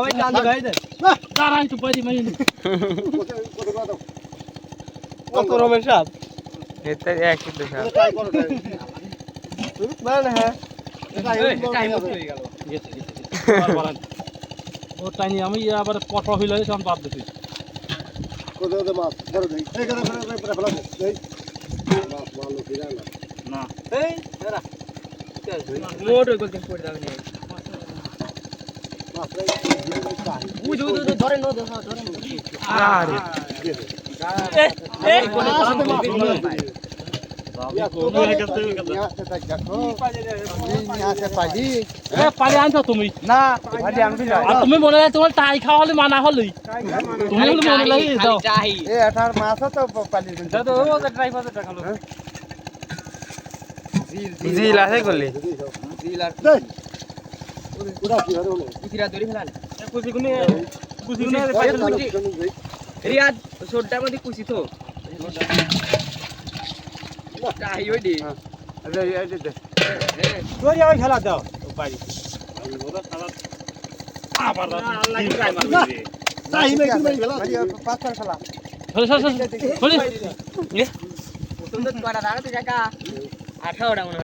ওই কান্দি ভাই দে দাঁড়াই তো পারি মাইনি কত রমের সাপ এটা একই তো স্যার ট্রাই করো মানে হ্যাঁ টাইম হয়ে গেল গেছে ও তাই নি আমি আবার পটল হইলে তখন বাদ দিছি কোথাও মাছ ধরো দেই এই করে ফেলা ফেলা দেই মাছ ভালো কিনা না না এই এরা মোট ওই গোল করে দাও নি মাছ রে উই ধরে নো ধরে আরে এই কোন পালি আনছো তুমি না ভাই আমি যাই আর তুমি মনে হয় তোমার টাই খাওয়ালে মানা হলই তুমি বলে মনে লাগে দাও চাই এই এটার মাছ তো পালি দিন দাও ও ট্রাই করতে দেখালো জিল আছে করলে জিল আর দেই পুরা কি হলো কিরা ধরে ফেলান কুচি গুনে রিয়াদ সোডার মধ্যে কুচি তো চাই ওই দি আরে এই দে তোরি ওই খেলা দাও পারি আবার আল্লাহ কি ট্রাই মারবি তাই মে কি মেলা পাঁচ ছয় খেলা সরে তুমি তো কয়টা দাঁড়াতে জায়গা 18টা মনে